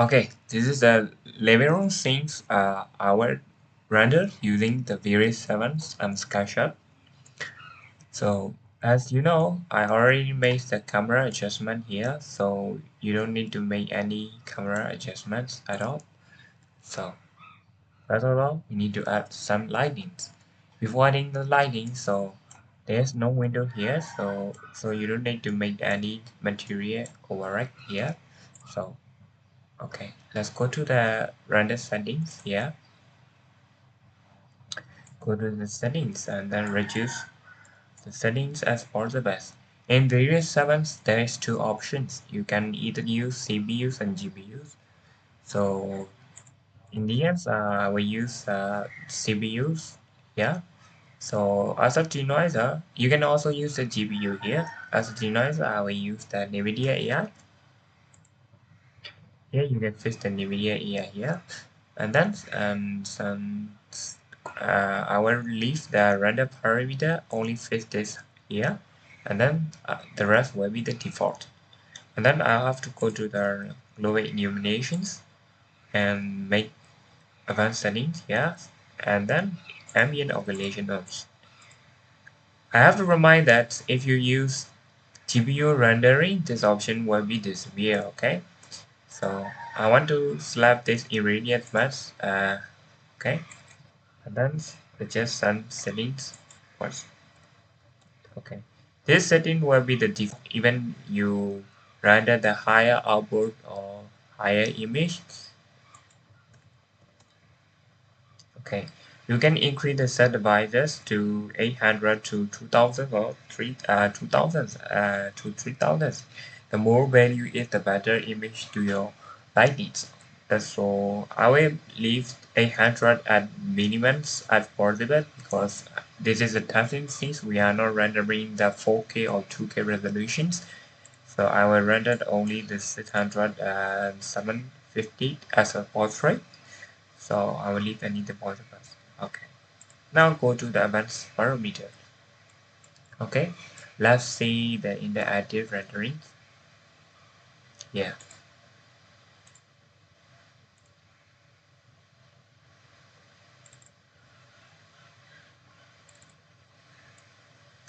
Okay, this is the living room scenes our render using the Vray 7 and Sketchup. So as you know, I already made the camera adjustment here, so you don't need to make any camera adjustments at all. So first of all, we need to add some lightings. Before adding the lighting, so there's no window here, so you don't need to make any material override here. So okay, let's go to the render settings here. Go to the settings and then reduce the settings as for the best. In various 7s, there is two options. You can either use CPUs and GPUs. So in the end, I will use CPUs. Yeah. So as a denoiser, you can also use the GPU here. As a denoiser, I will use the NVIDIA AI. Here you can fix the NVIDIA AI here. And then I will leave the render parameter only fix this here. And then the rest will be the default. And then I'll have to go to the global illuminations and make advanced settings here. And then ambient oscillation nodes. I have to remind that if you use GPU rendering, this option will be disappear, okay? So I want to slap this irradiance mask, okay? And then adjust some settings first, okay? This setting will be the default, even you render the higher output or higher image, okay? You can increase the set dividers to 800 to 2000 or 2000 to 3000. The more value is, the better image to your lighting. So I will leave 800 at minimum as possible because this is a testing since we are not rendering the 4K or 2K resolutions. So I will render only the 600 and 750 as a portrait. So I will leave any deposit first. Okay. Now go to the advanced parameter. Okay. Let's see the interactive rendering. Yeah.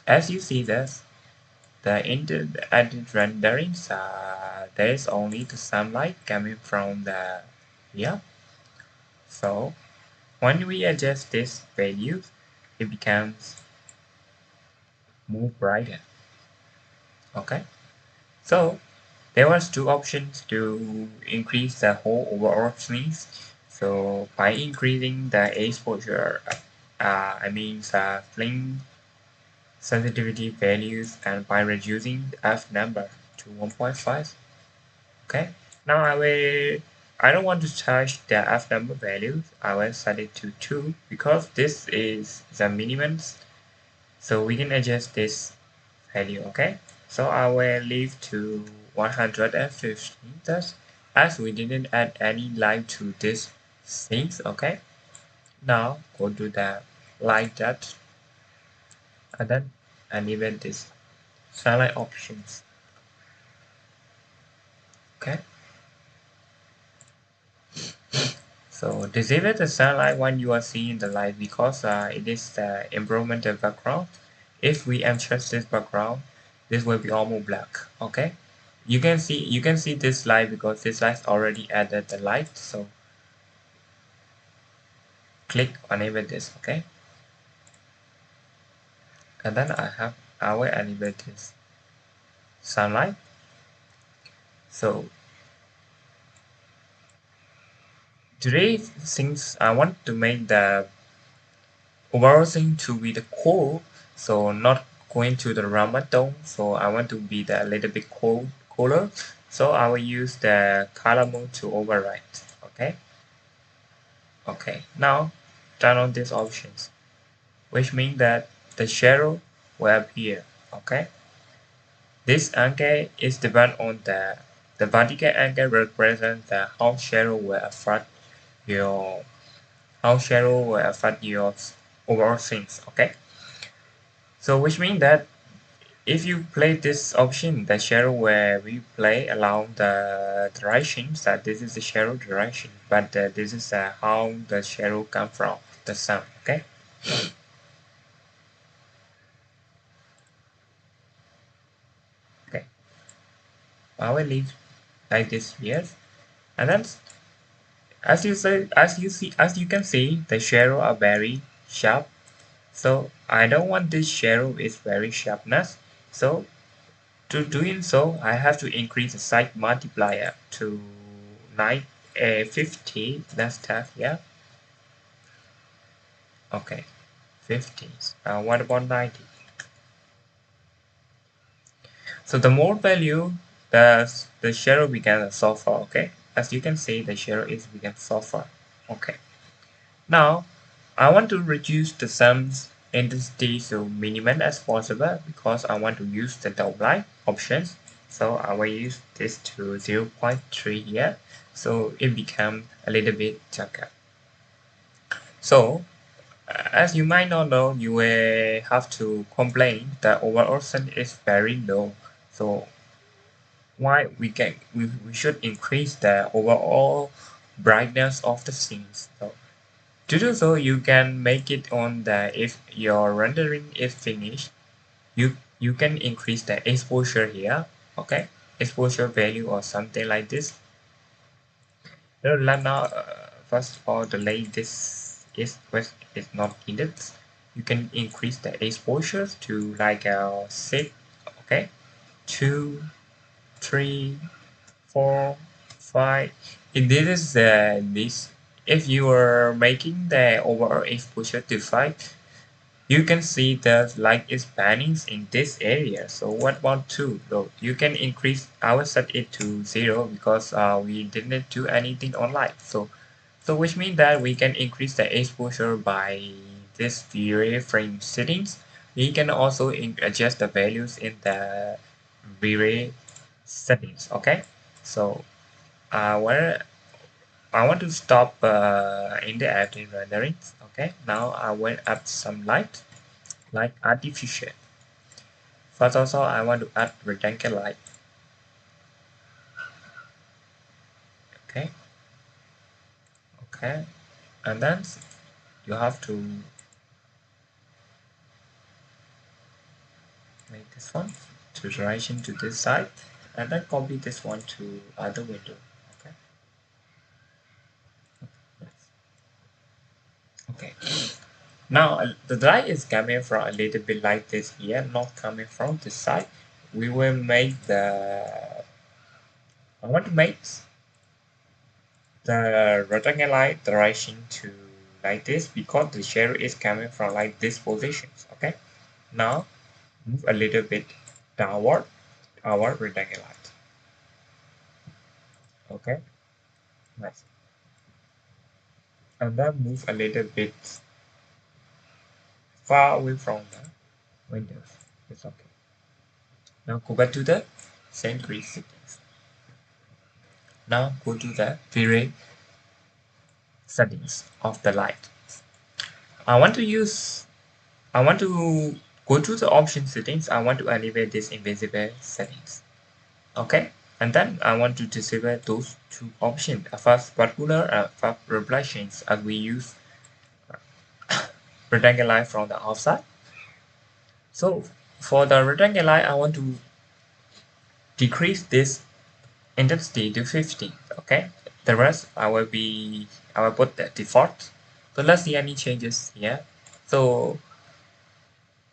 As you see this, the interactive renderings, there is only the sunlight coming from the here. So when we adjust this value, it becomes more brighter. Okay. So there was two options to increase the whole overall scenes. So by increasing the exposure, flame sensitivity values, and by reducing the f number to 1.5. Okay. Now I don't want to change the f number values. I will set it to 2 because this is the minimum. So we can adjust this value. Okay. So I will leave to 115 thus as we didn't add any light to this things. Okay. Now go to the light depth and then enable this sunlight options. Okay. So disable the sunlight when you are seeing the light because it is the improvement of background. If we adjust this background, this will be almost black. Okay. You can see this light because this light already added the light. So click enable this. Okay. And then I will enable this sunlight. So today since I want to make the overall thing to be the cool, so not going to the Rama tone, so I want to be the little bit cooler, so I will use the color mode to override. Okay, now turn on these options, which means that the shadow will appear. Okay, this angle is depend on the vertical angle represents the your how shadow will affect your overall things. Okay, so which means that If you play this option, the shadow where we play along the directions, that this is the shadow direction, but this is how the shadow come from the sun. Okay. Okay. I will leave like this here, and then as you can see, the shadow are very sharp. So I don't want this shadow is very sharpness. So to doing so, I have to increase the size multiplier to 9, 50. Let's start here. Okay, 50. What about 90? So the more value, the shadow becomes softer. Okay, as you can see, the shadow is become softer. Okay. Now I want to reduce the sum's intensity to minimum as possible because I want to use the double options. So I will use this to 0.3 here. So it becomes a little bit darker. So as you might not know, you will have to complain that overall sun is very low. So why we should increase the overall brightness of the scenes. So to do so, you can make it on the if your rendering is finished, you can increase the exposure here. Okay, exposure value or something like this. Now, first of all, the late this is not needed. You can increase the exposure to like 6. Okay, 2, 3, 4, 5. If this is this, if you are making the overall exposure to 5, you can see the light is panning in this area. So what about 2? So you can increase, I will set it to 0 because we didn't do anything on light. So which means that we can increase the exposure by this Vray frame settings. We can also adjust the values in the Vray settings. Okay, so where I want to stop in the active renderings. Okay, now I will add some light like artificial. First also I want to add rectangle light. Okay, okay, and then you have to make this one to direction to this side, and then copy this one to other window. Okay, okay. Now the light is coming from a little bit like this here, not coming from this side. We will make the I want to make the rectangle light direction to like this because the shadow is coming from like this positions. Okay, now move a little bit downward our rectangle light. Okay, nice. And then move a little bit far away from the windows. It's okay. Now go back to the century settings. Now go to the Vray settings of the light. I want to use I want to go to the option settings. I want to elevate this invisible settings. Okay, and then I want to disable those two options, fast particular and fast reflections, as we use rectangle line from the outside. So for the rectangle line, I want to decrease this intensity to 50. Okay, the rest I will put the default. So let's see any changes here. So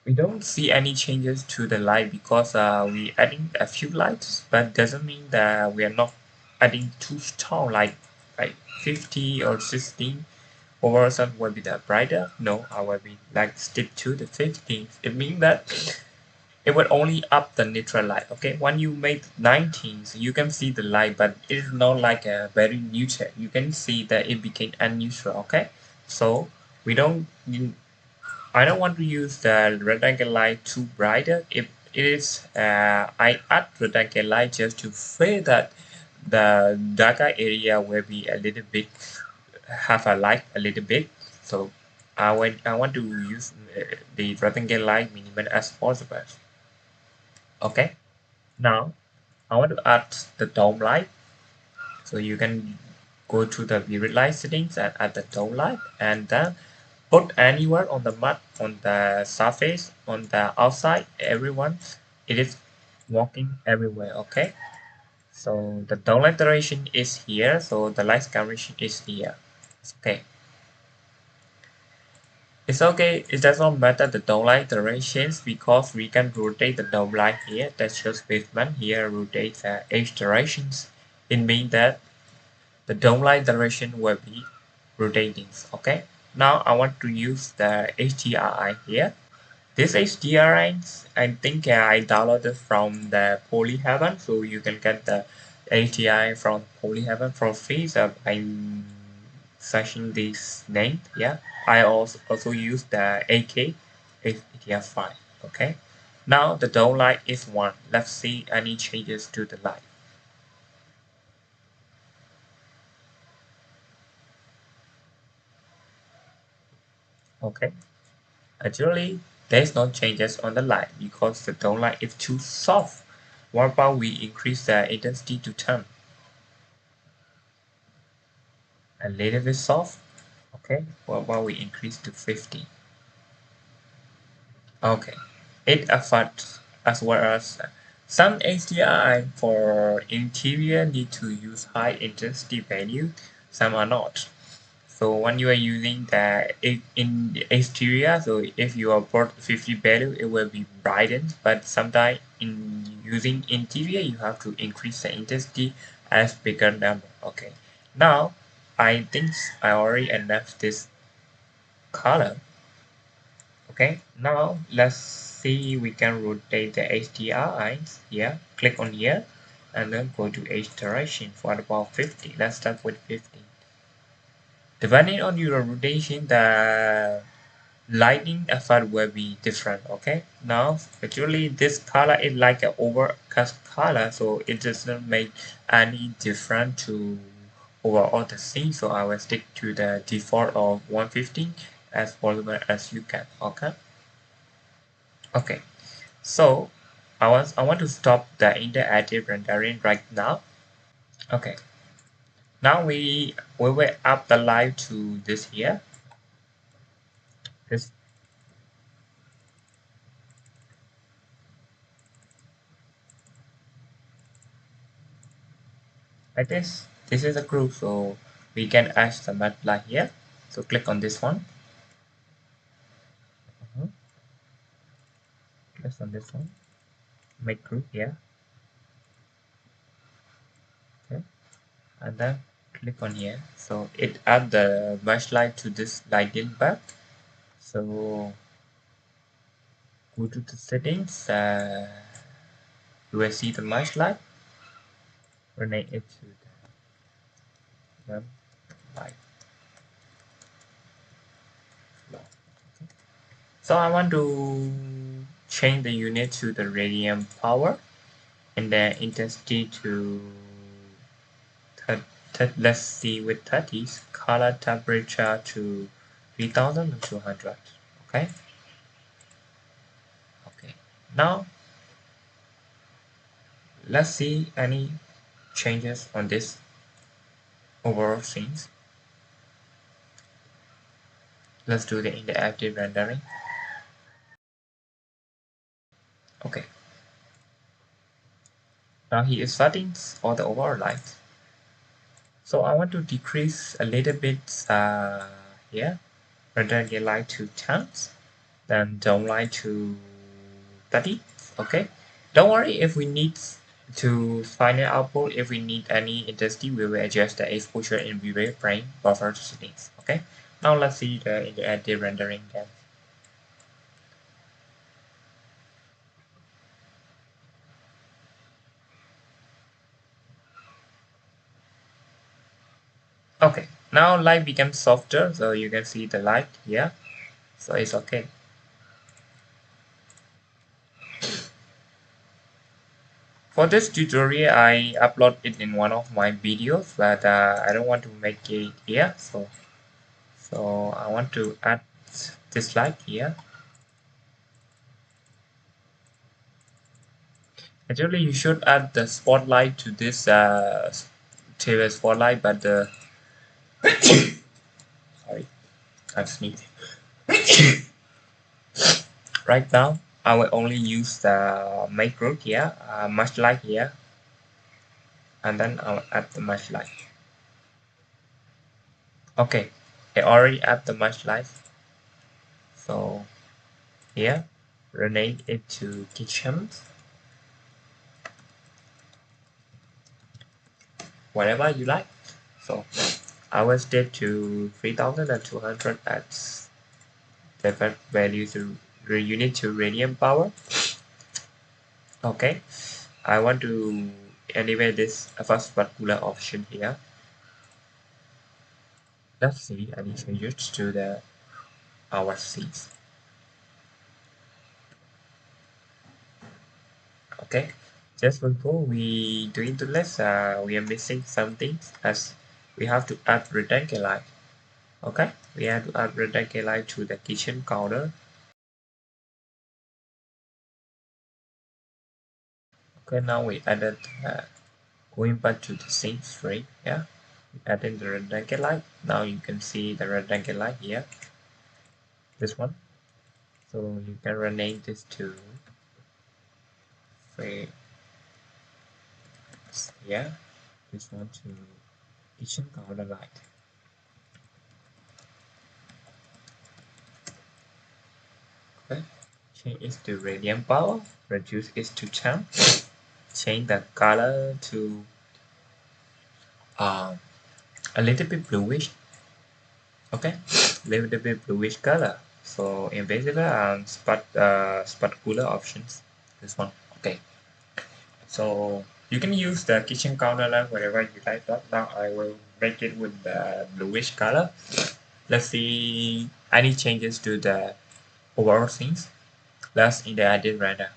we don't see any changes to the light because we adding a few lights, but doesn't mean that we are not adding too strong like 50 or 16. Overall sun will be the brighter. No, I will be like stick to the 15. It means that it will only up the natural light. Okay, when you make 19, you can see the light, but it is not like a very neutral. You can see that it became unnatural. Okay, so we don't I don't want to use the rectangle light too brighter. If it is, I add rectangle light just to feel that the darker area will be a little bit, have a light a little bit. So I want to use the rectangle light minimum as possible. Okay, now I want to add the dome light. So you can go to the vivid light settings and add the dome light, and then put anywhere on the map, on the surface, on the outside, everyone. It is walking everywhere. Okay, so the dome light duration is here, so the light duration is here. Okay. It's okay, it does not matter the downline directions because we can rotate the downline here, that shows basement here rotates H directions. It means that the downline direction will be rotating. Okay, now I want to use the HDRI here. This HDRI, I think I downloaded from the Polyheaven, so you can get the HDRI from Polyheaven for free. So I'm searching this name. Yeah, I also use the AK HDR5. Okay, now the dome light is one. Let's see any changes to the light. Okay, actually there's no changes on the light because the dome light is too soft. What about we increase the intensity to 10? A little bit soft. Okay, what about we increase to 50? Okay, it affects as well as some HDRI for interior need to use high intensity value, some are not. So when you are using the in the exterior, so if you are put 50 value, it will be brightened. But sometimes in using interior, you have to increase the intensity as bigger number. Okay. Now I think I already enough this color. Okay. Now let's see we can rotate the HDRIs here. Click on here and then go to H direction for about 50. Let's start with 50. Depending on your rotation, the lighting effect will be different. Okay, now actually this color is like an overcast color, so it doesn't make any difference to overall the scene. So I will stick to the default of 115 as possible as you can. Okay. Okay, so I want to stop the interactive rendering right now. Okay, now we will up the light to this here. This like this. This is a group, so we can add the multiply here. So click on this one. Mhm. Click on this one. Make group here. Okay, and then click on here. So it add the mesh light to this lighting bar. So go to the settings. You will see the mesh light. Rename it to the light flow. So I want to change the unit to the radiant power and the intensity to let's see with 30s color temperature to 3200. Okay, okay, now let's see any changes on this overall scenes. Let's do the interactive rendering. Okay, now here is settings or the overall light. So I want to decrease a little bit here, rendering light to 10, then dome light to 30. Okay, don't worry if we need to final output. If we need any intensity, we will adjust the exposure in Vray frame buffer settings. Okay, now let's see the interactive rendering then. Okay, now light becomes softer, so you can see the light here, so it's okay. For this tutorial, I upload it in one of my videos, but I don't want to make it here, so I want to add this light here. Actually, you should add the spotlight to this TV spotlight, but sorry, I sneezed. Right now, I will only use the make group here, much light here, and then I'll add the much light. Okay, I already add the much light, so here, rename it to kitchen, whatever you like. So I will set to 3200 as default value to unit to radiant power. Okay, I want to elevate this first particular option here. Let's see any changes to the our seats. Okay, just before we do into this, we are missing something as we have to add rectangle light. Okay, we have to add rectangle light to the kitchen counter. Okay, now we added going back to the same string. Yeah, we added the rectangle light. Now you can see the rectangle light here. This one. So you can rename this to Vray. Yeah, this one to kitchen counter light. Okay, change it to radiant power, reduce it to 10, change the color to uh, a little bit bluish. Okay, little bit bluish color. So invisible and spot cooler options. This one. Okay, so you can use the kitchen counter light wherever you like that. Now I will make it with the bluish color. Let's see any changes to the overall things. That's in the edit render.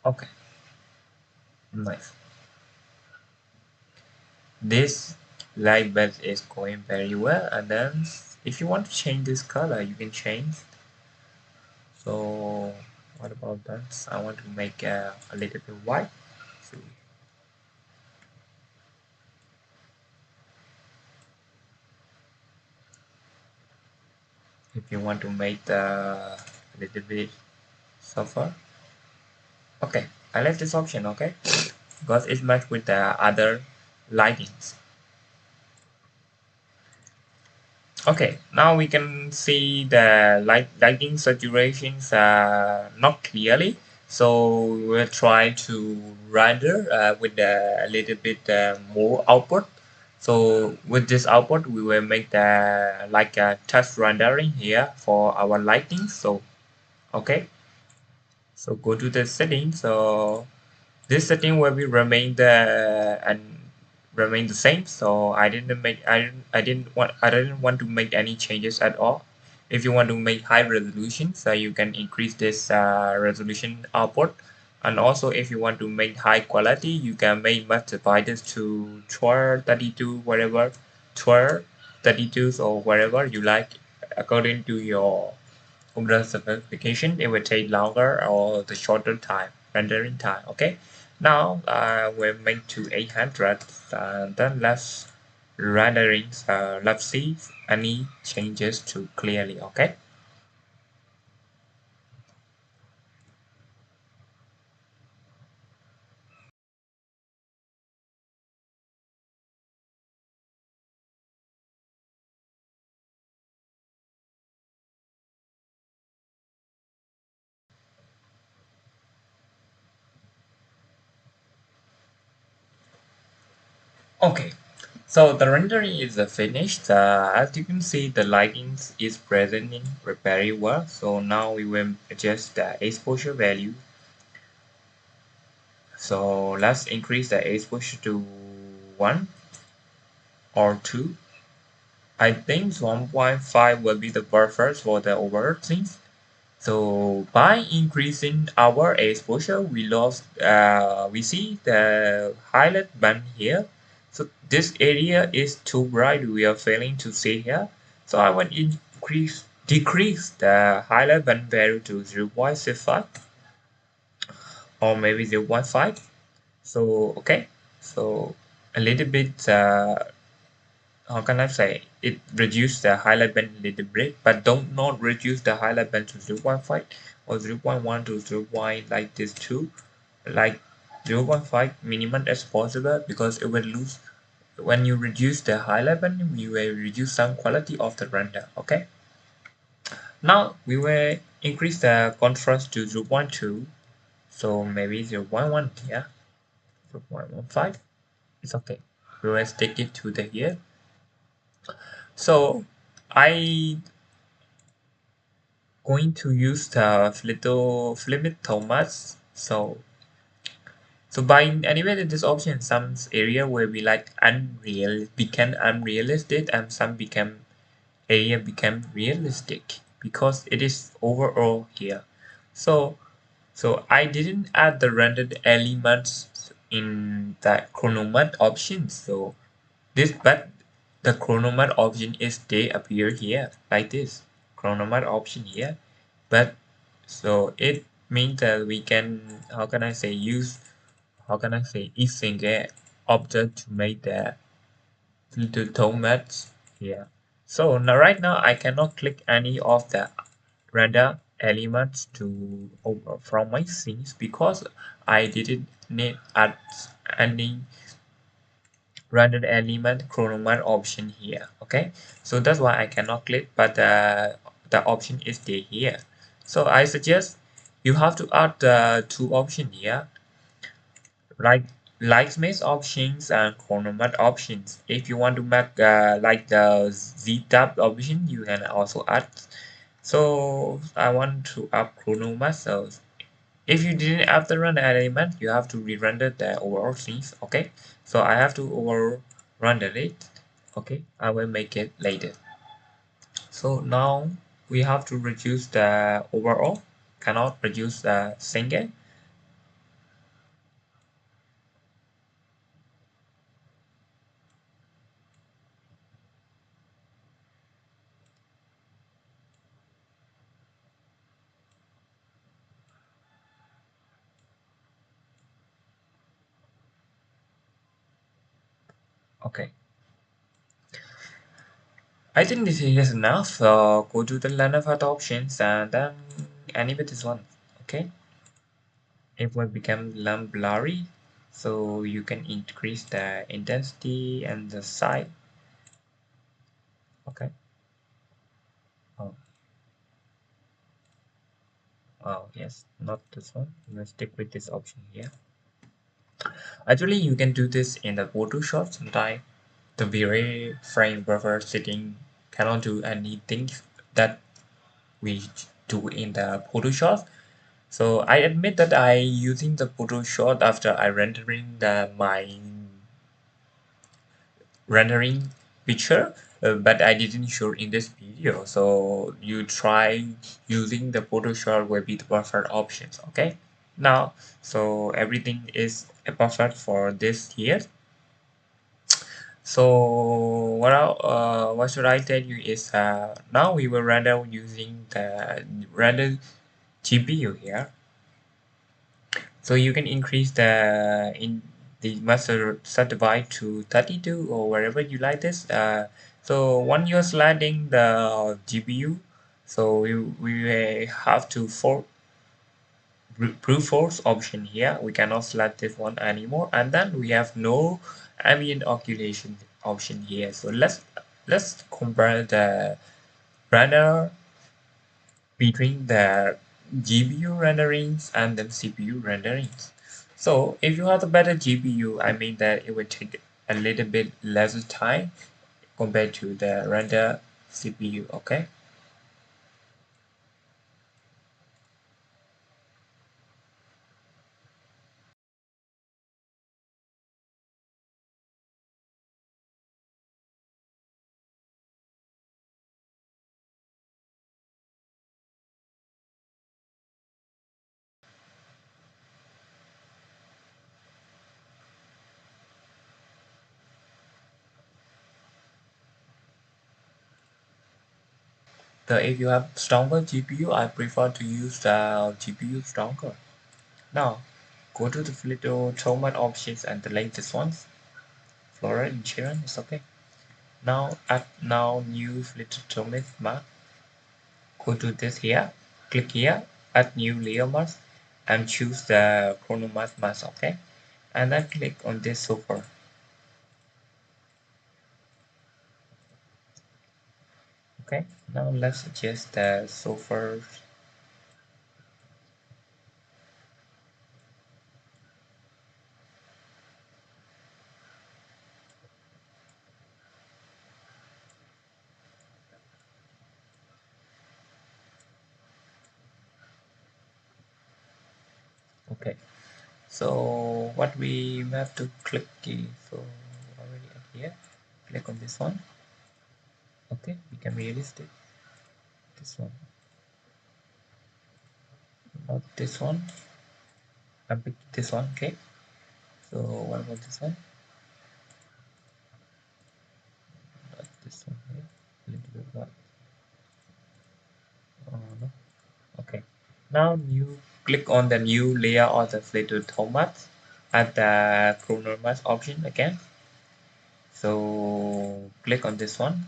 Okay, nice. This light bulb is going very well, and then if you want to change this color, you can change. So what about that? I want to make a little bit white. So if you want to make the a little bit softer, okay, I left this option, okay, because it matched with the other lightings. Okay, now we can see the lighting saturations not clearly. So we'll try to render with a little bit more output. So with this output, we will make the like a test rendering here for our lighting. So okay, so go to the settings. So this setting will be remain the and remain the same. So I didn't want to make any changes at all. If you want to make high resolution, so you can increase this resolution output. And also if you want to make high quality, you can make multiply this to 12, 32, whatever, 12, 32 or whatever you like according to your computer specification. It will take longer or the shorter time rendering time. Okay, now we'll make to 800, and then let's rendering. Let's see any changes to clearly. Okay, okay, so the rendering is finished. As you can see, the lighting is present in very well. So now we will adjust the exposure value. So let's increase the exposure to 1 or 2. I think 1.5 will be the perfect for the overall things. So by increasing our exposure, we see the highlight band here. So this area is too bright, we are failing to see here. So I will decrease the highlight button value to 0.65 or maybe 0.5. So okay, so a little bit how can I say, it reduce the highlight band a little bit, but don't not reduce the highlight band to 0.5 or 0.1 to 0. Like this too, like 0.5 minimum as possible, because it will lose when you reduce the highlight band, you will reduce some quality of the render. Okay, now we will increase the contrast to 0.2, so maybe 0.1 here, 0.15. It's okay, we will stick it to the here. So I going to use the little flipped Thomas. So by anyway this option, some area will be like become unrealistic, and some become area become realistic because it is overall here. So I didn't add the rendered elements in the chronomat option. So this, but the chronomat option is they appear here like this chronomat option here, but so it means that we can, how can I say, use, how can I say, each single object to make the little tomats here. So now right now I cannot click any of the render elements to over from my scenes because I didn't need add any random element chronomat option here. Okay, so that's why I cannot click, but the option is there here. So I suggest you have to add the two options here, like lightsmith options and chronomat options. If you want to make like the z tab option, you can also add. So I want to add chronomat. So if you didn't have the render element, you have to re-render the overall scenes. Okay, so I have to over render it. Okay, I will make it later. So now we have to reduce the overall, cannot reduce the single. Okay, I think this is enough. Go to the line path options and then animate this one. Okay, it will become blurry, so you can increase the intensity and the size. Okay. Oh, oh yes, not this one. Let's stick with this option here. Actually, you can do this in the Photoshop. Sometimes the Vray frame buffer setting cannot do anything that we do in the Photoshop. So I admit that I using the Photoshop after I rendering my rendering picture, but I didn't show in this video. So you try using the Photoshop will be the perfect options. Okay, now so everything is perfect for this here. So what should I tell you is now we will render using the render GPU here. So you can increase the master set divide to 32 or wherever you like this. So when you're sliding the GPU, so we will have to brute force option here. We cannot select this one anymore, and then we have no ambient occlusion option here. So let's compare the render between the GPU renderings and the CPU renderings. So if you have a better GPU, I mean that it will take a little bit less time compared to the render CPU. Okay. So if you have stronger GPU, I prefer to use the GPU stronger. Now, go to the little toolbar options and delete this one. Flora insurance is okay. Now add now new little toolbar mask. Go to this here, click here, add new layer mask, and choose the chrono mask. Okay, and then click on this software. Okay, now let's adjust the software. Okay, so what we have to click is so already at here. Click on this one. Okay, we can realistic this one, not this one. I pick this one. Okay, so what about this one? Not this one here. A little bit back. Oh no. Okay. Now you click on the new layer or the little toolbox at the corner mask option again. So click on this one.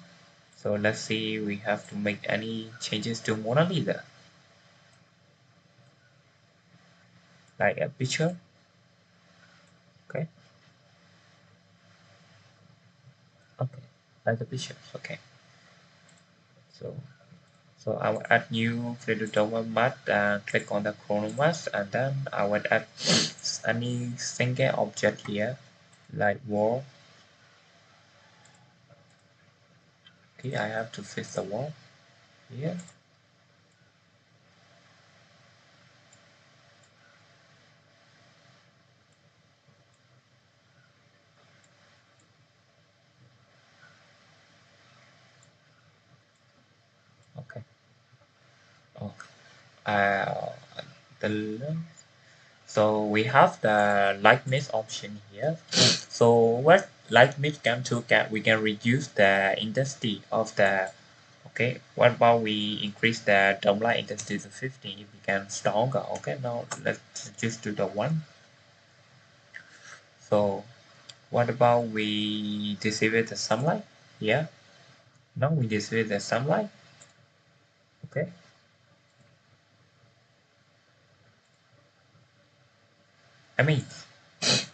So let's see we have to make any changes to Mona Lisa, like a picture. Okay. Okay. Like the picture. Okay. So I will add new little toolbox mask and click on the corner mask, and then I will add any single object here like wall. Okay, I have to fix the wall here. Okay. Oh, uh, the so we have the lightness option here. So what lightness can do can we can reduce the intensity of the. Okay, what about we increase the dome light intensity to 50 it become stronger. Okay, now let's just do the one. So what about we disable the sunlight? Yeah, now we disable the sunlight. Okay, I mean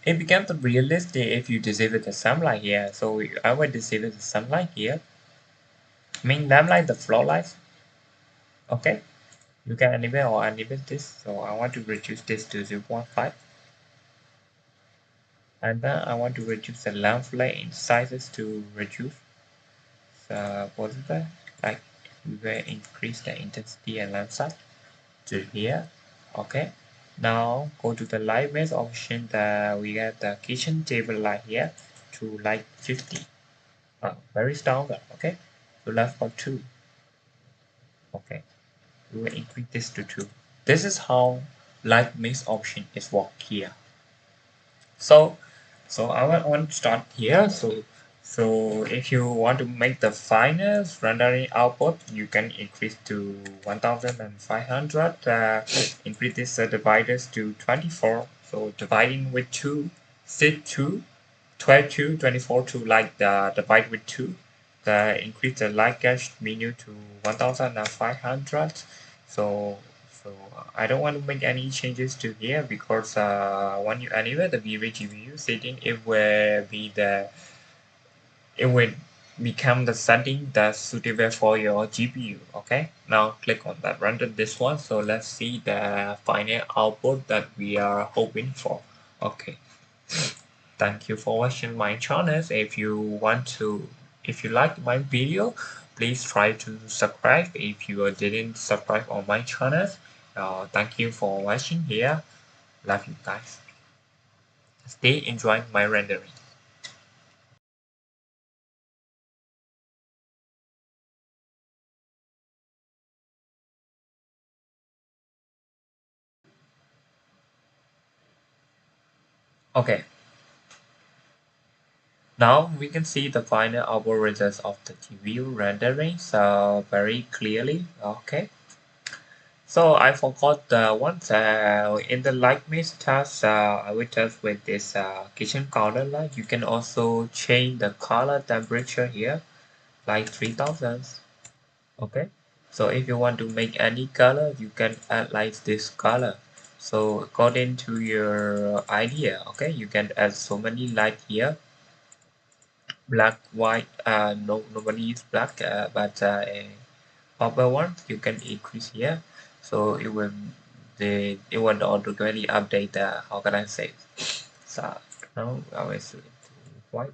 it becomes realistic if you disable the sunlight here. So I will disable the sunlight here. I mean lamp the floor lights. Okay, you can enable or enable this. So I want to reduce this to 0.5, and then I want to reduce the lamp light in sizes to reduce the positive. Like we will increase the intensity and lamp size to here. Okay. Now go to the light base option that we get the kitchen table light here to light 50. Very strong. Okay. So left for 2. Okay. We will increase this to 2. This is how light mix option is work here. So I want to start here. So if you want to make the finest rendering output, you can increase to 1500. Increase this dividers to 24. So dividing with 2, 6 2, 12 2, 24 to like the divide with 2. The increase the light cache menu to 1500. So I don't want to make any changes to here because when you enable the Vray GPU setting, it will become the setting that's suitable for your GPU. Okay, now click on that render this one. So let's see the final output that we are hoping for. Okay, thank you for watching my channel. If you like my video, please try to subscribe if you didn't subscribe on my channel. Thank you for watching here. Love you guys. Stay enjoying my rendering. Okay, Now we can see the final output results of the GPU rendering so very clearly. Okay. So I forgot the one in the likeness task. I will test with this kitchen counter light. You can also change the color temperature here, like 3000. Okay. So if you want to make any color, you can add like this color. So according to your idea, okay, you can add so many light here. Black, white. No, nobody use black, but purple one you can increase here. So it will automatically update the, how can I say, so now I will switch to white.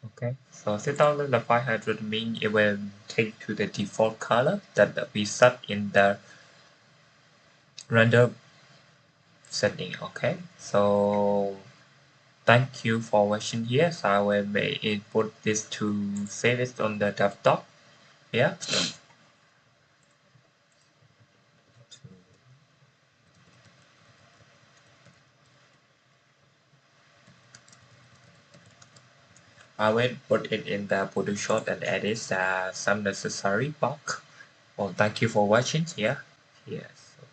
Okay, so 6500 means it will take to the default color that we set in the render setting. Okay, so thank you for watching here. So I will make it put this to save it on the desktop. Yeah. I will put it in the Photoshop and edit some necessary box. Well, thank you for watching here. Yes. So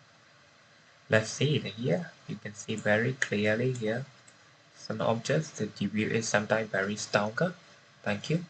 let's see it here. You can see very clearly here. Some objects, the GPU is sometimes very stronger. Thank you.